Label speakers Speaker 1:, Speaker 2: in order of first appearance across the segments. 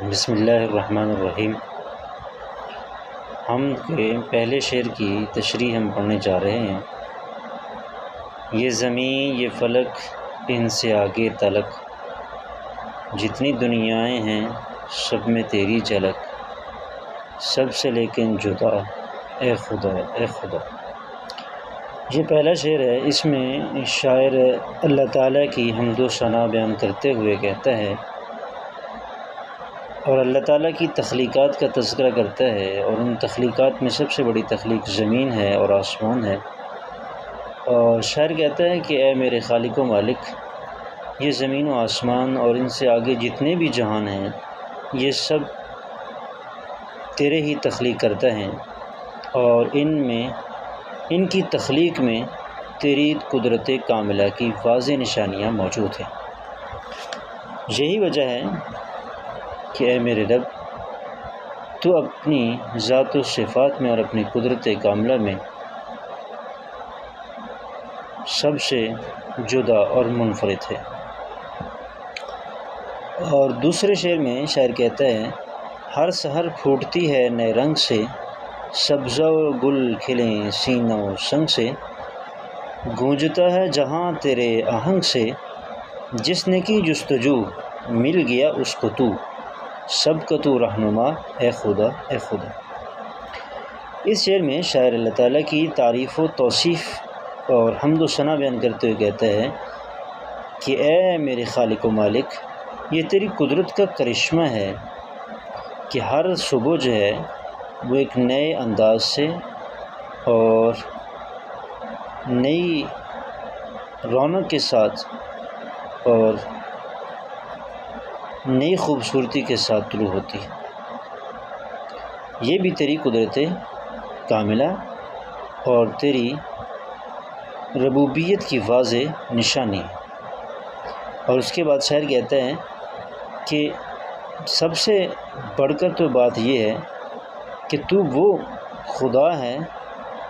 Speaker 1: بسم اللہ الرحمن الرحیم۔ ہم کے پہلے شعر کی تشریح ہم پڑھنے جا رہے ہیں۔ یہ زمین یہ فلک ان سے آگے تلک، جتنی دنیائیں ہیں سب میں تیری جھلک، سب سے لیکن جدا اے خدا اے خدا۔ یہ پہلا شعر ہے۔ اس میں شاعر اللہ تعالیٰ کی حمد و ثنا بیان کرتے ہوئے کہتا ہے اور اللہ تعالیٰ کی تخلیقات کا تذکرہ کرتا ہے، اور ان تخلیقات میں سب سے بڑی تخلیق زمین ہے اور آسمان ہے۔ اور شاعر کہتا ہے کہ اے میرے خالق و مالک، یہ زمین و آسمان اور ان سے آگے جتنے بھی جہان ہیں یہ سب تیرے ہی تخلیق کرتا ہے، اور ان کی تخلیق میں تیری قدرت کاملہ کی واضح نشانیاں موجود ہیں۔ یہی وجہ ہے کہ اے میرے رب، تو اپنی ذات و صفات میں اور اپنی قدرت کاملہ میں سب سے جدا اور منفرد ہے۔ اور دوسرے شعر میں شاعر کہتا ہے، ہر سحر پھوٹتی ہے نئے رنگ سے، سبزہ و گل کھلیں سینہ و سنگ سے، گونجتا ہے جہاں تیرے آہنگ سے، جس نے کی جستجو مل گیا اس کو تو، سب کا تو رہنما اے خدا اے خدا۔ اس شعر میں شاعر اللہ تعالیٰ کی تعریف و توصیف اور حمد و ثنا بیان کرتے ہوئے کہتا ہے کہ اے میرے خالق و مالک، یہ تیری قدرت کا کرشمہ ہے کہ ہر صبح جو ہے وہ ایک نئے انداز سے اور نئی رونق کے ساتھ اور نئی خوبصورتی کے ساتھ طلوع ہوتی ہے۔ یہ بھی تیری قدرت کاملہ اور تیری ربوبیت کی واضح نشانی ہے۔ اور اس کے بعد شاعر کہتا ہے کہ سب سے بڑھ کر تو بات یہ ہے کہ تو وہ خدا ہے،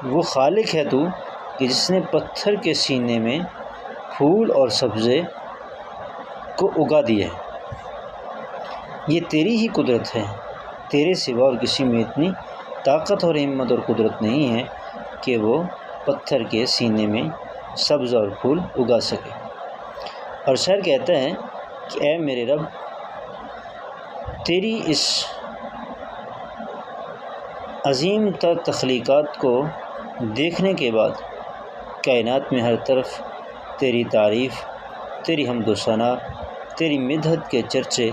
Speaker 1: وہ خالق ہے تو، کہ جس نے پتھر کے سینے میں پھول اور سبزے کو اگا دیا ہے۔ یہ تیری ہی قدرت ہے، تیرے سوا اور کسی میں اتنی طاقت اور ہمت اور قدرت نہیں ہے کہ وہ پتھر کے سینے میں سبز اور پھول اگا سکے۔ اور شاعر کہتا ہے کہ اے میرے رب، تیری اس عظیم تر تخلیقات کو دیکھنے کے بعد کائنات میں ہر طرف تیری تعریف، تیری حمد و ثنا، تیری مدحت کے چرچے